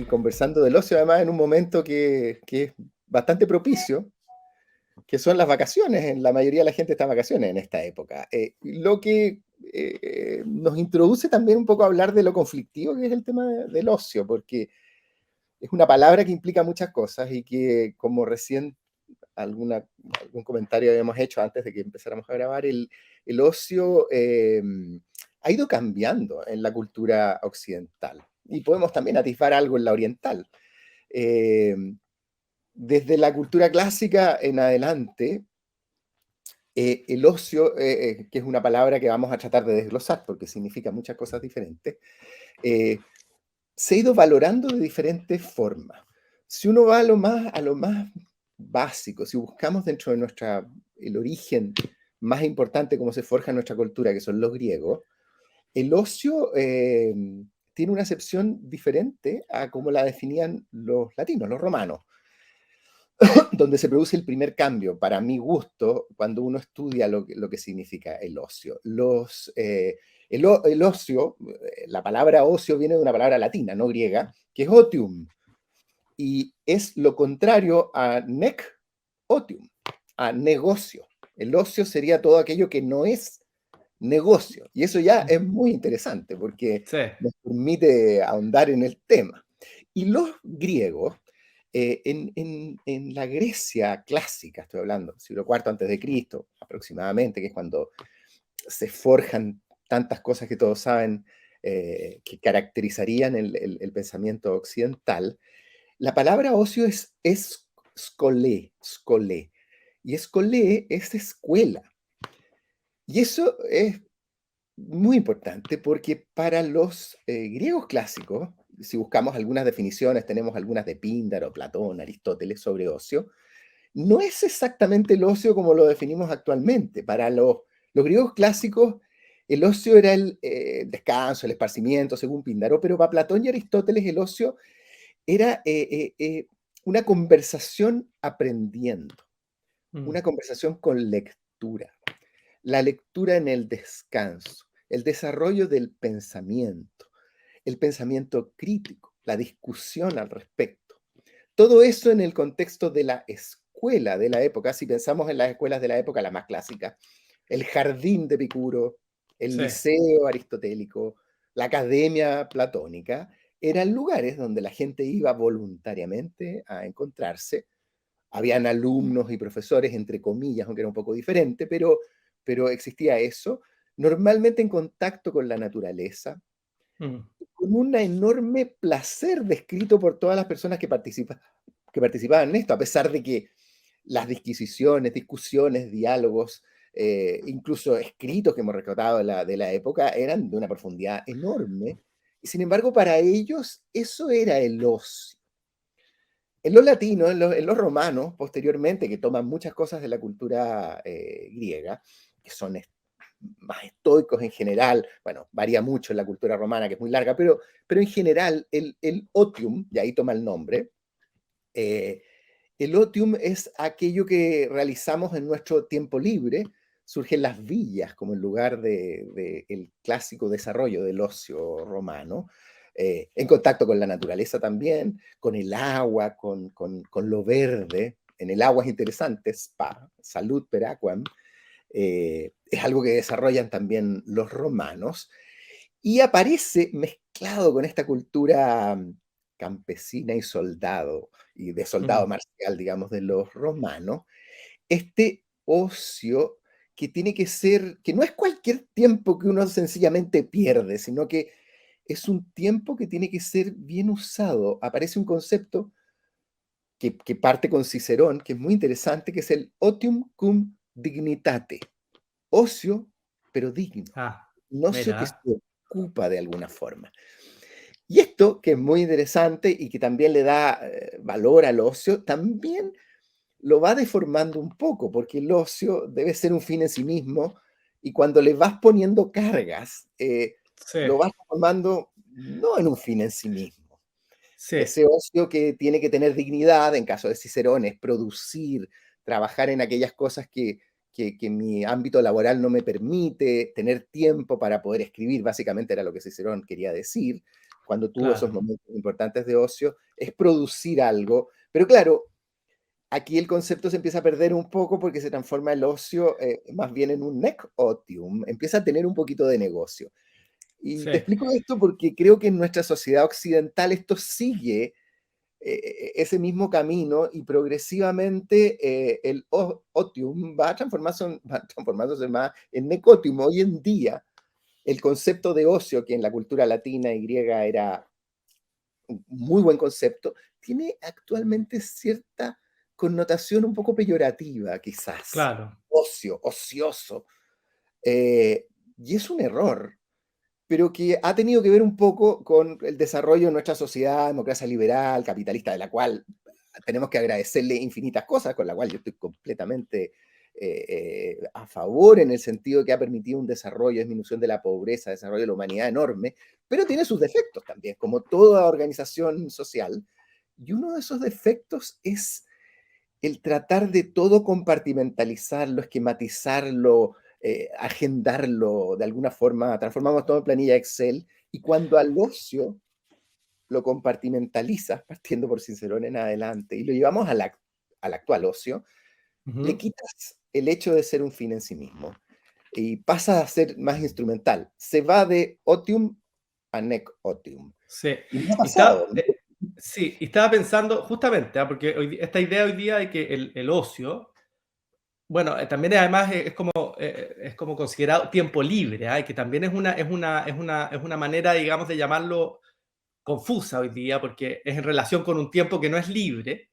y conversando del ocio, además, en un momento que es bastante propicio, que son las vacaciones. En la mayoría de la gente está en vacaciones en esta época. Lo que nos introduce también un poco a hablar de lo conflictivo que es el tema del ocio, porque es una palabra que implica muchas cosas y que, como recién algún comentario habíamos hecho antes de que empezáramos a grabar, el ocio ha ido cambiando en la cultura occidental y podemos también atisbar algo en la oriental. Eh, Desde la cultura clásica en adelante, el ocio, que es una palabra que vamos a tratar de desglosar porque significa muchas cosas diferentes, eh, se ha ido valorando de diferentes formas. Si uno va a lo más básico, si buscamos dentro de el origen más importante, cómo se forja nuestra cultura, que son los griegos, el ocio tiene una acepción diferente a como la definían los latinos, los romanos, donde se produce el primer cambio, para mi gusto, cuando uno estudia lo que significa el ocio. El ocio, la palabra ocio viene de una palabra latina, no griega, que es otium, y es lo contrario a nec otium, a negocio. El ocio sería todo aquello que no es negocio, y eso ya es muy interesante porque Sí. nos permite ahondar en el tema. Y los griegos, en la Grecia clásica, estoy hablando, siglo IV antes de Cristo, aproximadamente, que es cuando se forjan tantas cosas que todos saben que caracterizarían el pensamiento occidental, la palabra ocio es scolé, y scolé es escuela. Y eso es muy importante porque para los griegos clásicos, si buscamos algunas definiciones, tenemos algunas de Píndaro, Platón, Aristóteles sobre ocio, no es exactamente el ocio como lo definimos actualmente. Para los griegos clásicos, el ocio era el descanso, el esparcimiento, según Píndaro, pero para Platón y Aristóteles el ocio era una conversación aprendiendo, Mm. una conversación con lectura, la lectura en el descanso, el desarrollo del pensamiento, el pensamiento crítico, la discusión al respecto. Todo eso en el contexto de la escuela de la época, si pensamos en las escuelas de la época, la más clásica, el jardín de Epicuro, el Sí. liceo aristotélico, la academia platónica, eran lugares donde la gente iba voluntariamente a encontrarse. Habían alumnos y profesores, entre comillas, aunque era un poco diferente, pero existía eso, normalmente en contacto con la naturaleza, Mm. con un enorme placer descrito por todas las personas que participaban en esto, a pesar de que las disquisiciones, discusiones, diálogos, incluso escritos que hemos rescatado de la época, eran de una profundidad enorme. Y sin embargo, para ellos eso era el ocio. En los latinos, en los romanos, posteriormente, que toman muchas cosas de la cultura griega, que son más estoicos en general, bueno, varía mucho en la cultura romana, que es muy larga, pero en general el otium, y ahí toma el nombre, eh, el otium es aquello que realizamos en nuestro tiempo libre, surgen las villas como el lugar del clásico desarrollo del ocio romano, en contacto con la naturaleza también, con el agua, con lo verde. En el agua es interesante, spa, salud per aquam, es algo que desarrollan también los romanos, y aparece mezclado con esta cultura campesina y de soldado Mm. marcial, digamos, de los romanos, este ocio que tiene que ser, que no es cualquier tiempo que uno sencillamente pierde, sino que es un tiempo que tiene que ser bien usado. Aparece un concepto que parte con Cicerón, que es muy interesante, que es el otium cum dignitate, ocio, pero digno, Ah, un ocio que se mira. ocupa de alguna forma. Y esto, que es muy interesante y que también le da valor al ocio, también lo va deformando un poco, porque el ocio debe ser un fin en sí mismo, y cuando le vas poniendo cargas, Sí, lo vas transformando no en un fin en sí mismo. sí. Ese ocio que tiene que tener dignidad, en caso de Cicerón, es producir, trabajar en aquellas cosas que mi ámbito laboral no me permite tener tiempo para poder escribir, básicamente era lo que Cicerón quería decir, cuando tuvo esos claro, momentos importantes de ocio, es producir algo. Pero claro, aquí el concepto se empieza a perder un poco porque se transforma el ocio más bien en un nec otium, empieza a tener un poquito de negocio. Y sí, te explico esto porque creo que en nuestra sociedad occidental esto sigue ese mismo camino y progresivamente el otium va transformándose más en necotium. Hoy en día, el concepto de ocio, que en la cultura latina y griega era un muy buen concepto, tiene actualmente cierta connotación un poco peyorativa, quizás. claro, Ocio, ocioso. Y es un error, pero que ha tenido que ver un poco con el desarrollo de nuestra sociedad, democracia liberal, capitalista, de la cual tenemos que agradecerle infinitas cosas, con la cual yo estoy completamente a favor en el sentido de que ha permitido un desarrollo, disminución de la pobreza, desarrollo de la humanidad enorme, pero tiene sus defectos también, como toda organización social. Y uno de esos defectos es el tratar de todo compartimentalizarlo, esquematizarlo, agendarlo, de alguna forma, transformamos todo en planilla Excel, y cuando al ocio lo compartimentalizas, partiendo por Cicerón en adelante, y lo llevamos al actual ocio, le ujú, quitas el hecho de ser un fin en sí mismo, y pasa a ser más instrumental. Se va de otium a nec otium. sí. Y me ha Y pasado, ¿no? sí, y estaba pensando justamente, porque esta idea hoy día de que el ocio, bueno, también además es como considerado tiempo libre, ¿ah? Y que también es una manera, digamos, de llamarlo confusa hoy día, porque es en relación con un tiempo que no es libre.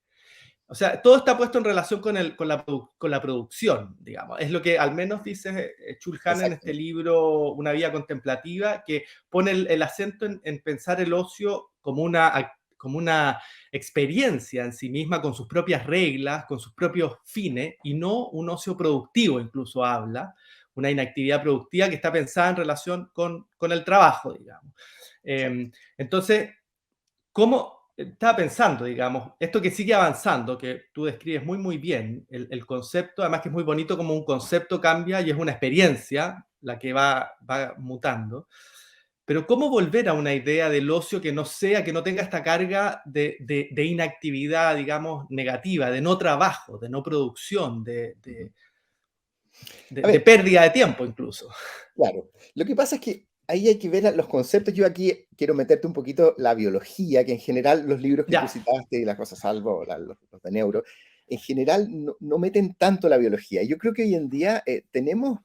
O sea, todo está puesto en relación con la producción, digamos. Es lo que al menos dice Chulhan en este Exacto. libro, Una vida contemplativa, que pone el acento en pensar el ocio como una experiencia en sí misma, con sus propias reglas, con sus propios fines, y no un ocio productivo, incluso habla, una inactividad productiva que está pensada en relación con el trabajo, digamos. Exacto. Entonces, ¿cómo? Estaba pensando, digamos, esto que sigue avanzando, que tú describes muy, muy bien, el concepto, además que es muy bonito como un concepto cambia y es una experiencia la que va mutando, pero ¿cómo volver a una idea del ocio que no sea, que no tenga esta carga de inactividad, digamos, negativa, de no trabajo, de no producción, Ujú. de, A de ver, pérdida de tiempo incluso? claro. Lo que pasa es que ahí hay que ver los conceptos. Yo aquí quiero meterte un poquito la biología, que en general los libros que tú Ya. citaste y las cosas salvo, los de neuro, en general no meten tanto la biología. Yo creo que hoy en día tenemos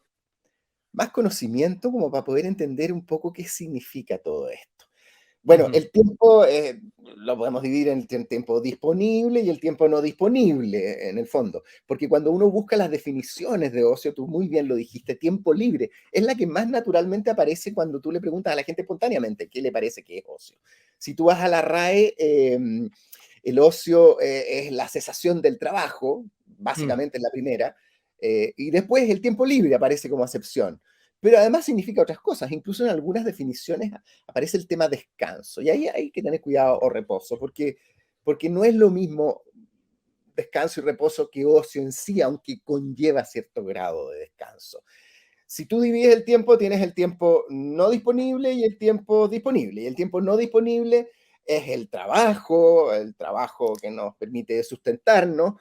más conocimiento como para poder entender un poco qué significa todo esto. Bueno, Ujú. el tiempo lo podemos dividir en el tiempo disponible y el tiempo no disponible, en el fondo, porque cuando uno busca las definiciones de ocio, tú muy bien lo dijiste, tiempo libre, es la que más naturalmente aparece cuando tú le preguntas a la gente espontáneamente qué le parece que es ocio. Si tú vas a la RAE, el ocio es la cesación del trabajo, Mm. básicamente es la primera, y después el tiempo libre aparece como acepción. Pero además significa otras cosas, incluso en algunas definiciones aparece el tema descanso. Y ahí hay que tener cuidado o reposo, porque no es lo mismo descanso y reposo que ocio en sí, aunque conlleva cierto grado de descanso. Si tú divides el tiempo, tienes el tiempo no disponible y el tiempo disponible. Y el tiempo no disponible es el trabajo que nos permite sustentarnos,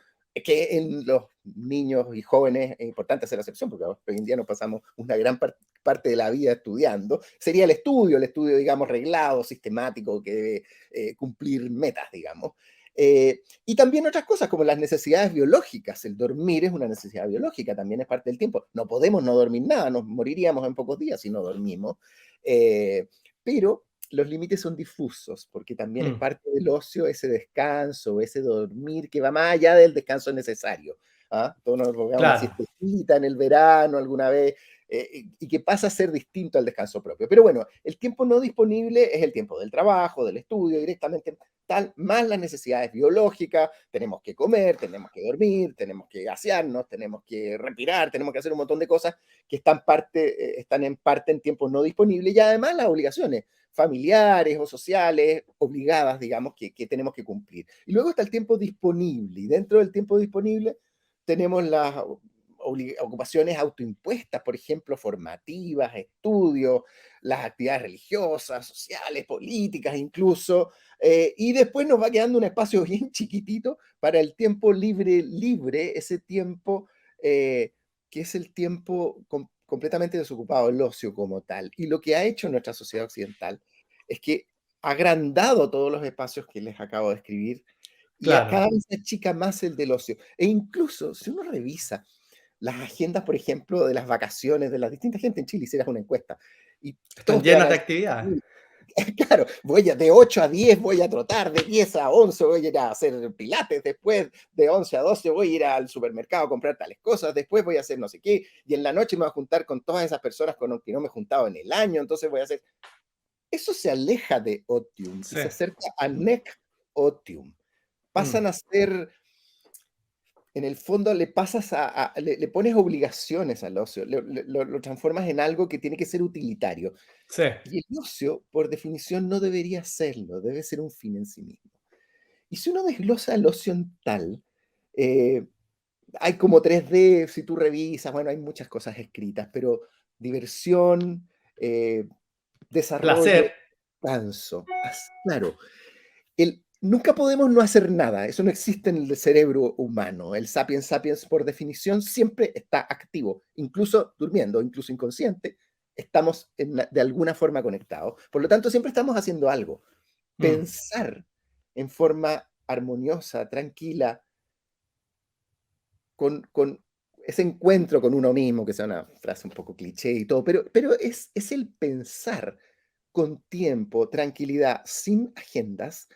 que en los niños y jóvenes es importante hacer la excepción, porque hoy en día nos pasamos una gran parte de la vida estudiando. Sería el estudio, digamos, reglado, sistemático, que debe cumplir metas, digamos. Y también otras cosas como las necesidades biológicas. El dormir es una necesidad biológica, también es parte del tiempo. No podemos no dormir nada, nos moriríamos en pocos días si no dormimos. Eh, pero los límites son difusos, porque también es Mm. parte del ocio ese descanso, ese dormir que va más allá del descanso necesario. ¿Ah? Todos nos pongamos una Claro, siestecita en el verano alguna vez, y que pasa a ser distinto al descanso propio. Pero bueno, el tiempo no disponible es el tiempo del trabajo, del estudio, directamente tal, más las necesidades biológicas, tenemos que comer, tenemos que dormir, tenemos que asearnos, tenemos que respirar, tenemos que hacer un montón de cosas que están en parte en tiempo no disponible y además las obligaciones familiares o sociales obligadas, digamos, que tenemos que cumplir. Y luego está el tiempo disponible y dentro del tiempo disponible tenemos las ocupaciones autoimpuestas, por ejemplo, formativas, estudios, las actividades religiosas, sociales, políticas incluso, y después nos va quedando un espacio bien chiquitito para el tiempo libre, libre, ese tiempo que es el tiempo completamente desocupado, el ocio como tal. Y lo que ha hecho nuestra sociedad occidental es que ha agrandado todos los espacios que les acabo de escribir y cada Claro. vez se achica más el del ocio. E incluso, si uno revisa las agendas, por ejemplo, de las vacaciones de las distintas gente en Chile, hicieras una encuesta y Están todos te van llenas a de decir, actividades. claro, de 8 a 10 voy a trotar, de 10 a 11 voy a ir a hacer pilates, después de 11 a 12 voy a ir al supermercado a comprar tales cosas, después voy a hacer no sé qué, y en la noche me voy a juntar con todas esas personas con las que no me he juntado en el año, entonces voy a hacer... Eso se aleja de Otium y Sí. se acerca a Nec Otium. Mm. Pasan a ser, en el fondo, le pones obligaciones al ocio, lo transformas en algo que tiene que ser utilitario. Sí. Y el ocio, por definición, no debería serlo, debe ser un fin en sí mismo. Y si uno desglosa el ocio en tal, eh, hay como 3D, si tú revisas, bueno, hay muchas cosas escritas, pero diversión, desarrollo, Placer. descanso. Claro, nunca podemos no hacer nada, eso no existe en el cerebro humano. El sapiens sapiens, por definición, siempre está activo, incluso durmiendo, incluso inconsciente, estamos de alguna forma conectados. Por lo tanto, siempre estamos haciendo algo. Mm. Pensar en forma armoniosa, tranquila, con ese encuentro con uno mismo, que sea una frase un poco cliché y todo, pero es el pensar con tiempo, tranquilidad, sin agendas,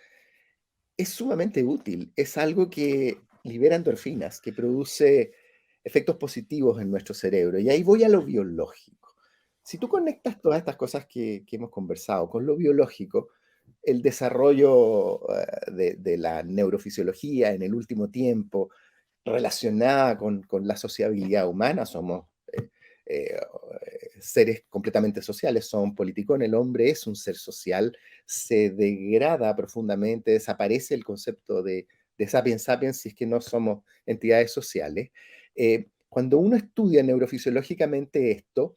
es sumamente útil. Es algo que libera endorfinas, que produce efectos positivos en nuestro cerebro. Y ahí voy a lo biológico. Si tú conectas todas estas cosas que hemos conversado con lo biológico, el desarrollo de la neurofisiología en el último tiempo, relacionada con la sociabilidad humana, somos eh, seres completamente sociales, son politicones, el hombre es un ser social, se degrada profundamente, desaparece el concepto de sapiens sapiens si es que no somos entidades sociales. Cuando uno estudia neurofisiológicamente esto,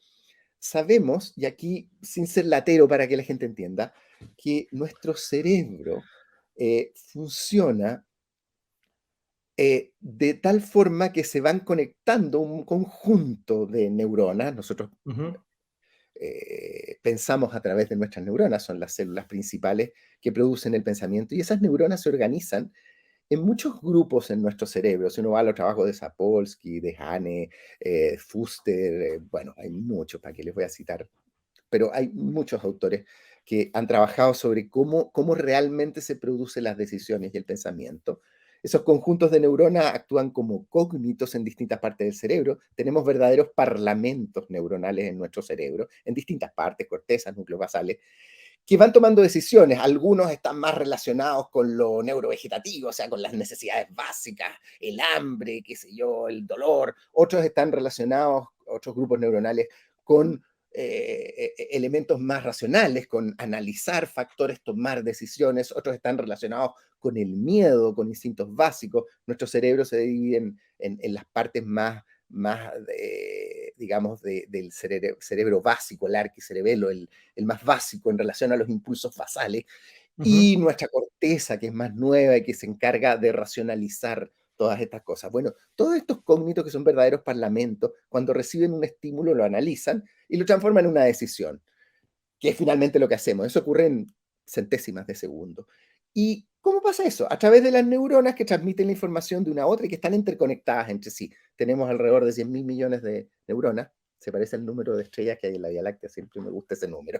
sabemos, y aquí sin ser latero para que la gente entienda, que nuestro cerebro funciona de tal forma que se van conectando un conjunto de neuronas. Nosotros Ujú. pensamos a través de nuestras neuronas, son las células principales que producen el pensamiento, y esas neuronas se organizan en muchos grupos en nuestro cerebro. Si uno va a los trabajos de Sapolsky, de Hane, Fuster, bueno, hay muchos, para que les voy a citar, pero hay muchos autores que han trabajado sobre cómo realmente se producen las decisiones y el pensamiento. Esos conjuntos de neuronas actúan como cógnitos en distintas partes del cerebro. Tenemos verdaderos parlamentos neuronales en nuestro cerebro, en distintas partes, cortezas, núcleos basales, que van tomando decisiones. Algunos están más relacionados con lo neurovegetativo, o sea, con las necesidades básicas, el hambre, qué sé yo, el dolor. Otros están relacionados, otros grupos neuronales, con elementos más racionales, con analizar factores, tomar decisiones. Otros están relacionados con el miedo, con instintos básicos. Nuestro cerebro se divide en las partes más digamos, del cerebro básico, el arquicerebelo, el más básico en relación a los impulsos basales, Ujú. y nuestra corteza, que es más nueva y que se encarga de racionalizar todas estas cosas. Bueno, todos estos cógnitos que son verdaderos parlamentos, cuando reciben un estímulo lo analizan y lo transforman en una decisión, que es finalmente lo que hacemos. Eso ocurre en centésimas de segundo. ¿Y cómo pasa eso? A través de las neuronas que transmiten la información de una a otra y que están interconectadas entre sí. Tenemos alrededor de 100.000 millones de neuronas, se parece al número de estrellas que hay en la Vía Láctea, siempre me gusta ese número,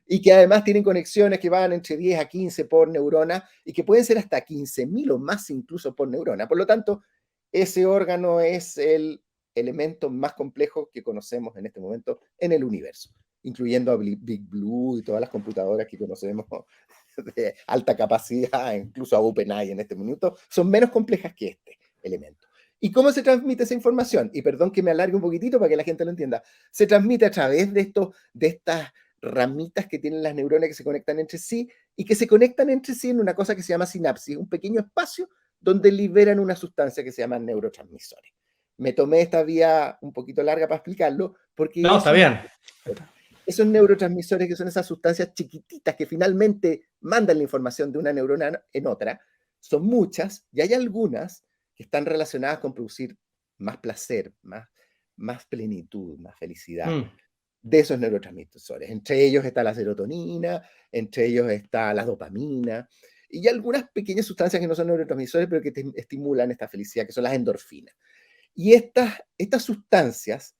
y que además tienen conexiones que van entre 10 a 15 por neurona y que pueden ser hasta 15.000 o más incluso por neurona. Por lo tanto, ese órgano es el elemento más complejo que conocemos en este momento en el universo, incluyendo a Big Blue y todas las computadoras que conocemos de alta capacidad, incluso a OpenAI en este minuto, son menos complejas que este elemento. ¿Y cómo se transmite esa información? Y perdón que me alargue un poquitito para que la gente lo entienda. Se transmite a través de estas ramitas que tienen las neuronas que se conectan entre sí y que se conectan entre sí en una cosa que se llama sinapsis, un pequeño espacio donde liberan una sustancia que se llama neurotransmisores. Me tomé esta vía un poquito larga para explicarlo, porque No, está bien. Está- esos neurotransmisores, que son esas sustancias chiquititas que finalmente mandan la información de una neurona en otra, son muchas, y hay algunas que están relacionadas con producir más placer, más plenitud, más felicidad Mm, de esos neurotransmisores. Entre ellos está la serotonina, entre ellos está la dopamina, y algunas pequeñas sustancias que no son neurotransmisores, pero que te estimulan esta felicidad, que son las endorfinas. Y estas sustancias,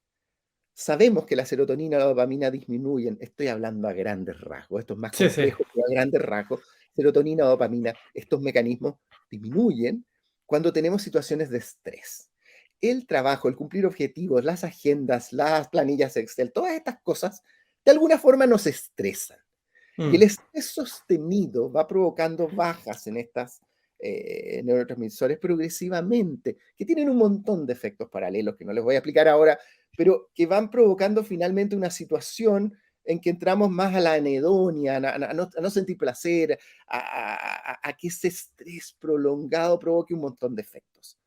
sabemos que la serotonina y la dopamina disminuyen, estoy hablando a grandes rasgos, esto es más sí, sí. complejo, pero a grandes rasgos, serotonina, dopamina, estos mecanismos disminuyen cuando tenemos situaciones de estrés. El trabajo, el cumplir objetivos, las agendas, las planillas Excel, todas estas cosas, de alguna forma nos estresan. Y el Mm, estrés sostenido va provocando bajas en estas neurotransmisores progresivamente, que tienen un montón de efectos paralelos que no les voy a explicar ahora, pero que van provocando finalmente una situación en que entramos más a la anedonia, a no sentir placer, a que ese estrés prolongado provoque un montón de efectos.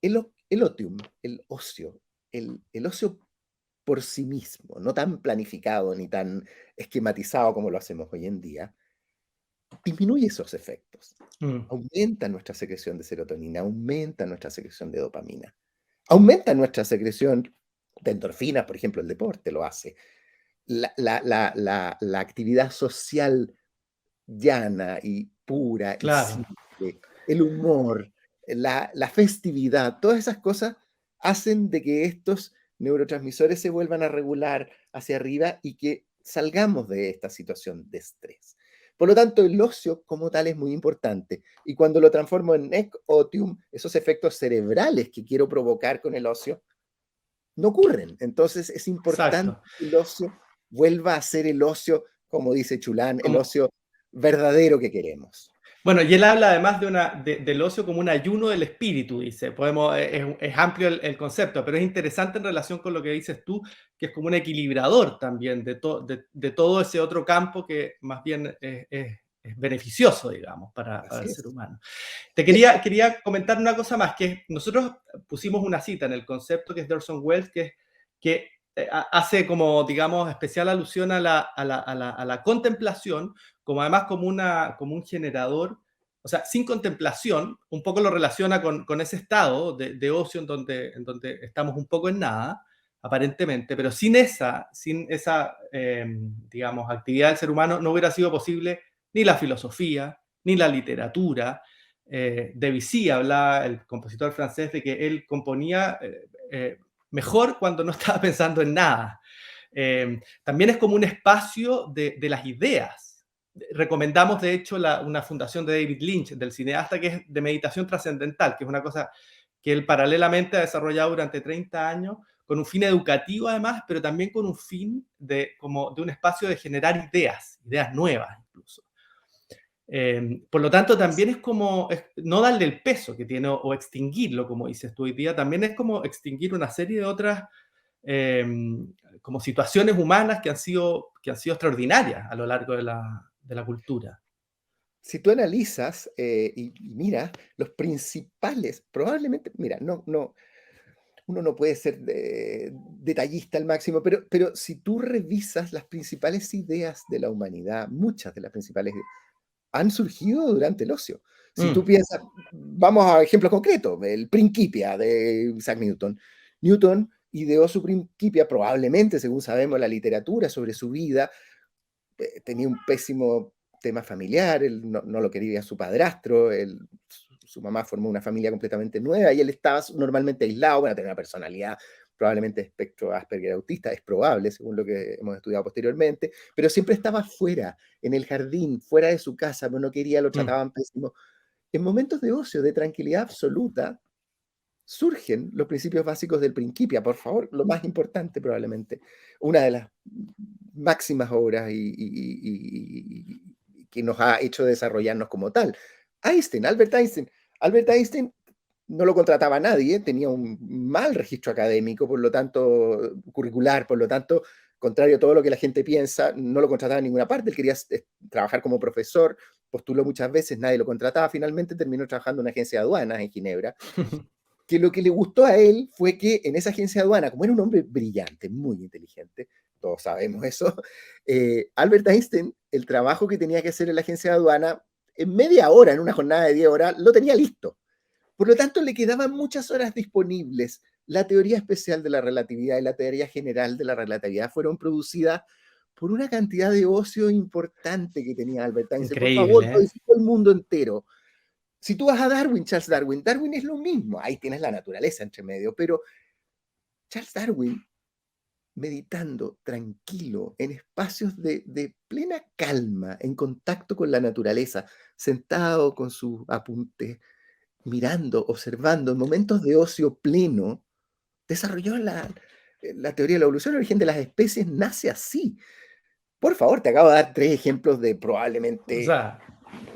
El otium, el ocio, el ocio por sí mismo, no tan planificado ni tan esquematizado como lo hacemos hoy en día, disminuye esos efectos. mm, Aumenta nuestra secreción de serotonina, aumenta nuestra secreción de dopamina, aumenta nuestra secreción de endorfinas, por ejemplo, el deporte lo hace. La actividad social llana y pura y claro. simple, el humor, la festividad, todas esas cosas hacen de que estos neurotransmisores se vuelvan a regular hacia arriba y que salgamos de esta situación de estrés. Por lo tanto, el ocio como tal es muy importante. Y cuando lo transformo en ec-otium, esos efectos cerebrales que quiero provocar con el ocio no ocurren. Entonces es importante Exacto. que el ocio vuelva a ser el ocio, como dice Chulán, el Como, ocio verdadero que queremos. bueno, y él habla además del ocio como un ayuno del espíritu, dice. Es amplio el concepto, pero es interesante en relación con lo que dices tú, que es como un equilibrador también de todo ese otro campo que más bien es beneficioso, digamos, para Así el ser es. humano. Te Y quería comentar una cosa más, que nosotros pusimos una cita en el concepto que es de Orson Welles, que hace como, digamos, especial alusión a la contemplación, como además como un generador, o sea, sin contemplación, un poco lo relaciona con ese estado de ocio en donde estamos un poco en nada, aparentemente, pero sin esa digamos, actividad del ser humano no hubiera sido posible ni la filosofía, ni la literatura. Debussy hablaba, el compositor francés, de que él componía mejor cuando no estaba pensando en nada. También es como un espacio de las ideas. Recomendamos, de hecho, una fundación de David Lynch, del cineasta, que es de meditación trascendental, que es una cosa que él paralelamente ha desarrollado durante 30 años, con un fin educativo además, pero también con un fin como de un espacio de generar ideas nuevas incluso. Por lo tanto, también es como no darle el peso que tiene o extinguirlo, como dices tú hoy día, también es como extinguir una serie de otras eh, como situaciones humanas que han sido extraordinarias a lo largo de la cultura. si tú analizas y miras los principales, probablemente, mira, uno no puede ser detallista al máximo, pero si tú revisas las principales ideas de la humanidad, muchas de las principales han surgido durante el ocio. Si tú Mm, piensas, vamos a ejemplos concretos, el Principia de Isaac Newton. Newton ideó su Principia, probablemente, según sabemos la literatura sobre su vida, tenía un pésimo tema familiar, él no lo quería su padrastro, su mamá formó una familia completamente nueva y él estaba normalmente aislado, bueno, tenía una personalidad probablemente espectro Asperger autista, es probable, según lo que hemos estudiado posteriormente, pero siempre estaba fuera, en el jardín, fuera de su casa, pero no quería, lo mm, trataban pésimo. En momentos de ocio, de tranquilidad absoluta, surgen los principios básicos del Principia, por favor, lo más importante probablemente, una de las máximas obras y que nos ha hecho desarrollarnos como tal. Albert Einstein. Albert Einstein no lo contrataba nadie, tenía un mal registro académico, por lo tanto, curricular, por lo tanto, contrario a todo lo que la gente piensa, no lo contrataba en ninguna parte, él quería trabajar como profesor, postuló muchas veces, nadie lo contrataba, finalmente terminó trabajando en una agencia de aduanas en Ginebra, que lo que le gustó a él fue que en esa agencia de aduana, como era un hombre brillante, muy inteligente, todos sabemos eso, Albert Einstein, el trabajo que tenía que hacer en la agencia de aduana, en media hora, en una jornada de 10 horas, lo tenía listo. Por lo tanto, le quedaban muchas horas disponibles. La teoría especial de la relatividad y la teoría general de la relatividad fueron producidas por una cantidad de ocio importante que tenía Albert Einstein. Por favor, Increíble, lo ¿eh? visitó el mundo entero. Si tú vas a Darwin, Charles Darwin, Darwin es lo mismo. Ahí tienes la naturaleza entre medio, pero Charles Darwin, meditando tranquilo, en espacios de plena calma, en contacto con la naturaleza, sentado con sus apuntes, mirando, observando, en momentos de ocio pleno, desarrolló la teoría de la evolución. El origen de las especies nace así. Por favor, te acabo de dar 3 ejemplos de O probablemente sea,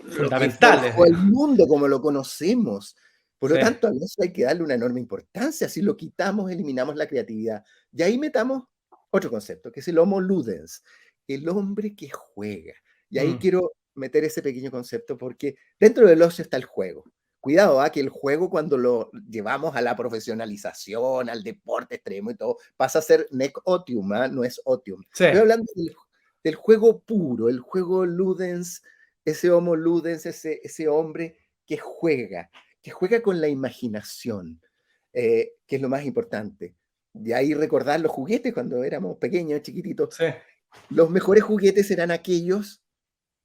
lo que fundamentales, forjó el digamos. mundo como lo conocemos. Por lo Sí, tanto, a eso hay que darle una enorme importancia. Si lo quitamos, eliminamos la creatividad. Y ahí metamos otro concepto, que es el homo ludens, el hombre que juega. Y ahí mm, quiero meter ese pequeño concepto porque dentro del ocio está el juego. Cuidado, que el juego cuando lo llevamos a la profesionalización, al deporte extremo y todo, pasa a ser nec otium, no es otium. sí, Estoy hablando del juego puro, el juego ludens, ese homo ludens, ese hombre que juega con la imaginación, que es lo más importante. De ahí recordar los juguetes cuando éramos pequeños, chiquititos. sí, Los mejores juguetes eran aquellos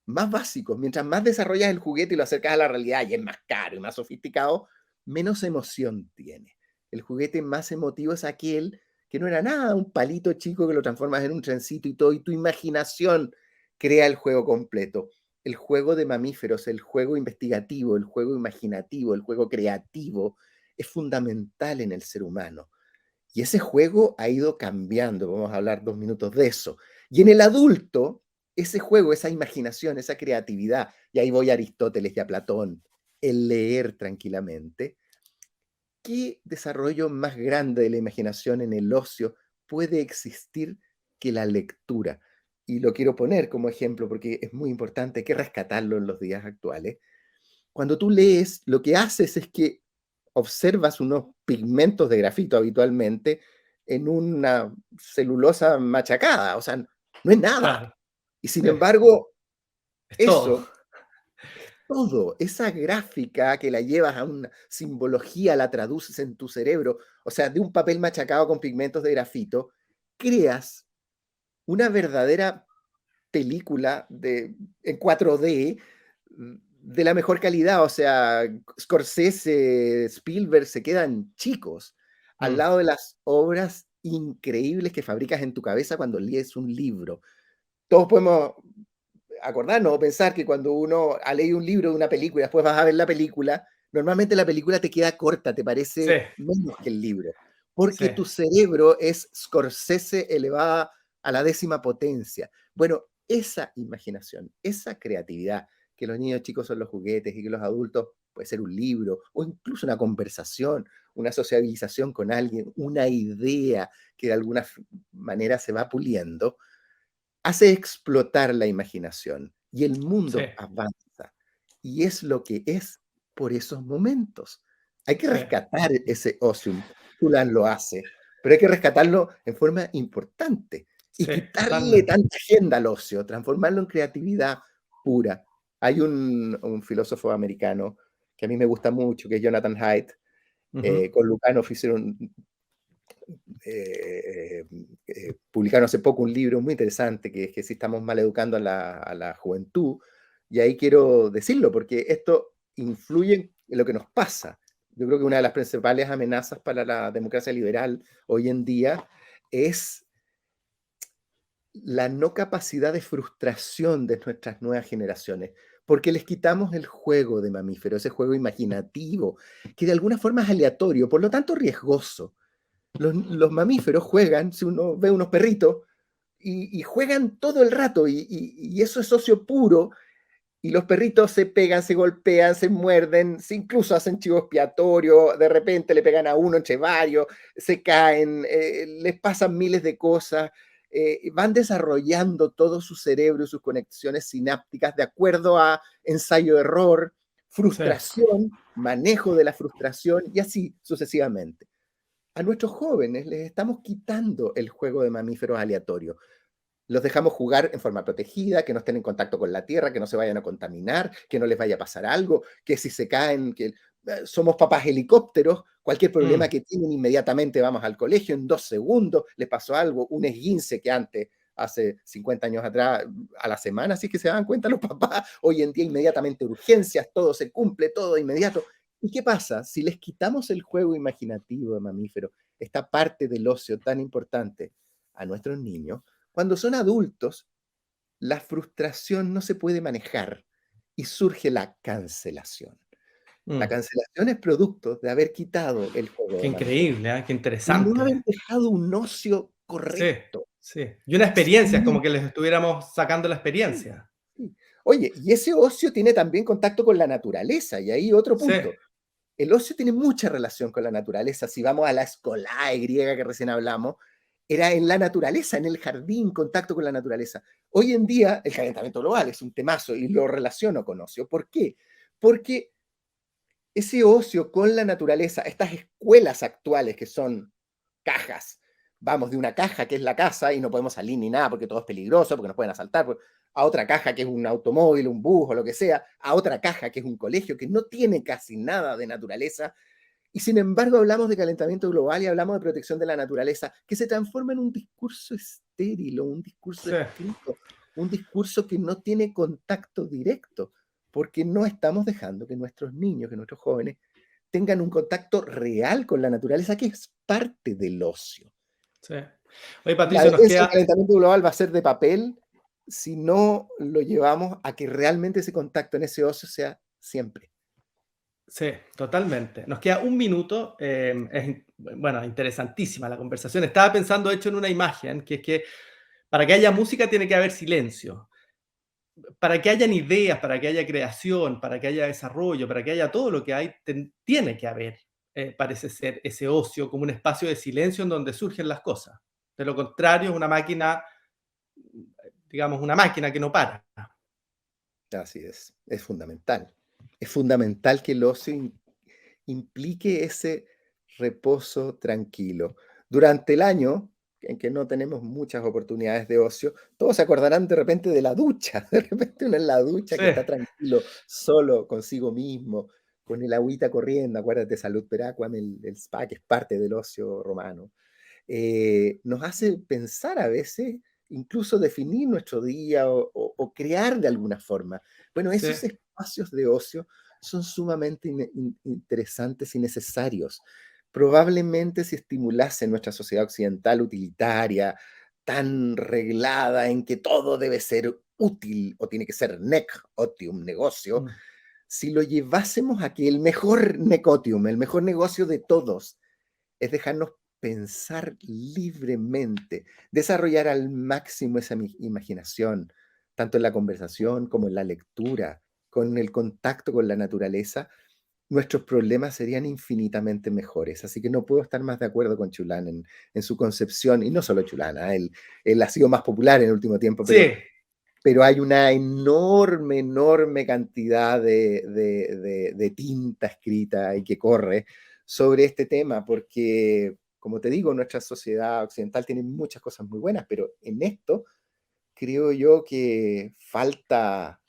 más básicos. Mientras más desarrollas el juguete y lo acercas a la realidad y es más caro y más sofisticado, menos emoción tiene. El juguete más emotivo es aquel que no era nada, un palito chico que lo transformas en un trencito y todo, y tu imaginación crea el juego completo. El juego de mamíferos, el juego investigativo, el juego imaginativo, el juego creativo, es fundamental en el ser humano. Y ese juego ha ido cambiando, vamos a hablar 2 minutos de eso. Y en el adulto, ese juego, esa imaginación, esa creatividad, y ahí voy a Aristóteles y a Platón, el leer tranquilamente, ¿qué desarrollo más grande de la imaginación en el ocio puede existir que la lectura? Y lo quiero poner como ejemplo porque es muy importante, hay que rescatarlo en los días actuales. Cuando tú lees, lo que haces es que observas unos pigmentos de grafito habitualmente en una celulosa machacada, o sea, no es nada. claro, Y sin sí, embargo, es todo. eso, todo, esa gráfica que la llevas a una simbología, la traduces en tu cerebro, o sea, de un papel machacado con pigmentos de grafito, creas una verdadera película en 4D de la mejor calidad. O sea, Scorsese, Spielberg se quedan chicos al Mm, lado de las obras increíbles que fabricas en tu cabeza cuando lees un libro. Todos podemos acordarnos o pensar que cuando uno ha leído un libro de una película y después vas a ver la película, normalmente la película te queda corta, te sí, parece menos que el libro, sí, porque tu cerebro es Scorsese elevada a la 10ª potencia. Bueno, esa imaginación, esa creatividad, que los niños chicos son los juguetes y que los adultos puede ser un libro o incluso una conversación, una sociabilización con alguien, una idea que de alguna manera se va puliendo, hace explotar la imaginación y el sí, mundo avanza. Y es lo que es por esos momentos. Hay que sí, rescatar ese osium. Tulan lo hace, pero hay que rescatarlo en forma importante y sí, quitarle totalmente. tanta agenda al ocio, transformarlo en creatividad pura. Hay un filósofo americano que a mí me gusta mucho, que es Jonathan Haidt, Ujú, con Lukács hicieron eh, publicaron hace poco un libro muy interesante que es que si estamos mal educando a la juventud, y ahí quiero decirlo porque esto influye en lo que nos pasa. Yo creo que una de las principales amenazas para la democracia liberal hoy en día es la no capacidad de frustración de nuestras nuevas generaciones, porque les quitamos el juego de mamífero, ese juego imaginativo, que de alguna forma es aleatorio, por lo tanto riesgoso. Los mamíferos juegan, si uno ve unos perritos, y juegan todo el rato, y eso es ocio puro, y los perritos se pegan, se golpean, se muerden, incluso hacen chivo expiatorio, de repente le pegan a uno entre varios, se caen, les pasan miles de cosas, van desarrollando todo su cerebro y sus conexiones sinápticas de acuerdo a ensayo-error, Sí. frustración, manejo de la frustración y así sucesivamente. A nuestros jóvenes les estamos quitando el juego de mamíferos aleatorios. Los dejamos jugar en forma protegida, que no estén en contacto con la tierra, que no se vayan a contaminar, que no les vaya a pasar algo, que si se caen, que somos papás helicópteros, cualquier problema Mm, que tienen inmediatamente vamos al colegio en 2 segundos, les pasó algo, un esguince que antes, hace 50 años atrás, a la semana, así que se dan cuenta los papás, hoy en día inmediatamente urgencias, todo se cumple, todo de inmediato. ¿Y qué pasa si les quitamos el juego imaginativo de mamíferos, esta parte del ocio tan importante a nuestros niños? Cuando son adultos, la frustración no se puede manejar y surge la cancelación. La mm. cancelación es producto de haber quitado el juego Qué de mamíferos increíble, ¿ah? Qué y no haber interesante. dejado un ocio Sí, correcto. sí. Y una experiencia, es Sí, como que les estuviéramos sacando la sí, experiencia. sí. Oye, y ese ocio tiene también contacto con la naturaleza, y ahí otro Sí, punto. El ocio tiene mucha relación con la naturaleza. Si vamos a la escolae griega que recién hablamos, era en la naturaleza, en el jardín, contacto con la naturaleza. Hoy en día, el calentamiento global es un temazo y lo relaciono con ocio. ¿Por qué? Porque ese ocio con la naturaleza, estas escuelas actuales que son cajas, vamos de una caja que es la casa y no podemos salir ni nada porque todo es peligroso, porque nos pueden asaltar, a otra caja que es un automóvil, un bus o lo que sea, a otra caja que es un colegio que no tiene casi nada de naturaleza, y sin embargo hablamos de calentamiento global y hablamos de protección de la naturaleza, que se transforma en un discurso estéril o un discurso sí, escrito, un discurso que no tiene contacto directo, porque no estamos dejando que nuestros niños, que nuestros jóvenes tengan un contacto real con la naturaleza, que es parte del ocio. sí. Oye, La Patricio, nos defensa del queda. calentamiento global va a ser de papel si no lo llevamos a que realmente ese contacto en ese ocio sea siempre. Sí, totalmente. Nos queda un minuto. Bueno, interesantísima la conversación. Estaba pensando, de hecho, en una imagen, que es que para que haya música tiene que haber silencio. Para que hayan ideas, para que haya creación, para que haya desarrollo, para que haya todo lo que hay, tiene que haber, parece ser, ese ocio como un espacio de silencio en donde surgen las cosas. De lo contrario, es una máquina, digamos, una máquina que no para. Así es fundamental. Es fundamental que el ocio implique ese reposo tranquilo. Durante el año, en que no tenemos muchas oportunidades de ocio, todos se acordarán de repente de la ducha, de repente uno en la ducha Sí, que está tranquilo, solo consigo mismo, con el agüita corriendo, acuérdate, Salud per Aquam, el spa, que es parte del ocio romano. Nos hace pensar a veces, incluso definir nuestro día o crear de alguna forma. Bueno, sí, esos espacios de ocio son sumamente interesantes y necesarios. Probablemente si estimulase nuestra sociedad occidental utilitaria, tan reglada en que todo debe ser útil o tiene que ser nec otium, negocio, mm, si lo llevásemos a que el mejor necotium, el mejor negocio de todos, es dejarnos pensar libremente, desarrollar al máximo esa imaginación, tanto en la conversación como en la lectura, con el contacto con la naturaleza, nuestros problemas serían infinitamente mejores. Así que no puedo estar más de acuerdo con Chulán en su concepción, y no solo Chulán, él ha sido más popular en el último tiempo, sí, pero hay una enorme, enorme cantidad de tinta escrita y que corre sobre este tema, porque, como te digo, nuestra sociedad occidental tiene muchas cosas muy buenas, pero en esto creo yo que falta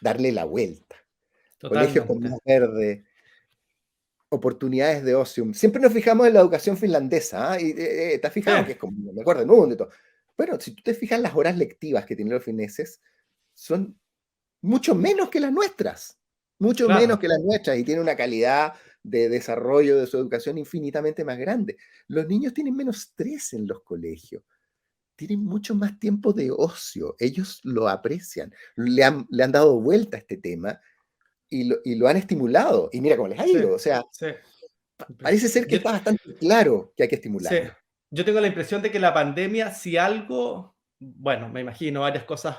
darle la vuelta. Colegios con más totalmente. verde, oportunidades de ocio. Siempre nos fijamos en la educación finlandesa, ¿ah? Y te has Sí, fijado que es como lo mejor del mundo y todo. Bueno, si tú te fijas, las horas lectivas que tienen los fineses son mucho menos que las nuestras, mucho menos claro. que las nuestras, y tiene una calidad de desarrollo de su educación infinitamente más grande. Los niños tienen menos estrés en los colegios, tienen mucho más tiempo de ocio, ellos lo aprecian, le han dado vuelta a este tema y lo han estimulado, y mira cómo les ha Sí, ido, o sea, sí. parece ser que Yo, está bastante claro que hay que sí, estimularlo. yo tengo la impresión de que la pandemia, si algo, bueno, me imagino varias cosas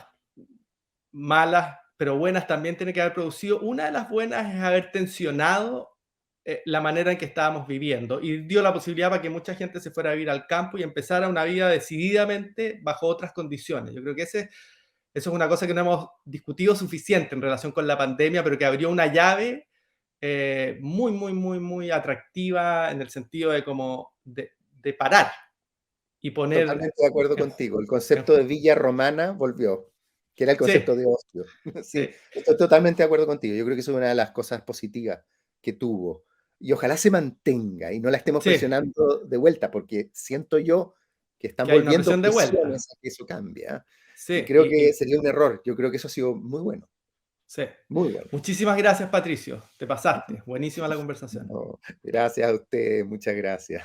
malas, pero buenas también tiene que haber producido. Una de las buenas es haber tensionado la manera en que estábamos viviendo y dio la posibilidad para que mucha gente se fuera a vivir al campo y empezara una vida decididamente bajo otras condiciones. Yo creo que ese Eso es una cosa que no hemos discutido suficiente en relación con la pandemia, pero que abrió una llave muy, muy, muy, muy atractiva en el sentido de como de parar y poner... Totalmente de acuerdo en- contigo. El en- concepto de villa romana volvió, que era el sí, concepto de ocio. Sí, sí, estoy totalmente de acuerdo contigo. Yo creo que eso es una de las cosas positivas que tuvo. Y ojalá se mantenga y no la estemos sí, presionando de vuelta, porque siento yo que están que hay una volviendo presión de vuelta. presiones a que eso cambie, ¿ah? Y Sí, creo que sería un error. Yo creo que eso ha sido muy bueno, sí. muy bueno. Muchísimas gracias, Patricio. Te pasaste. Buenísima la conversación. No, gracias a usted, muchas gracias.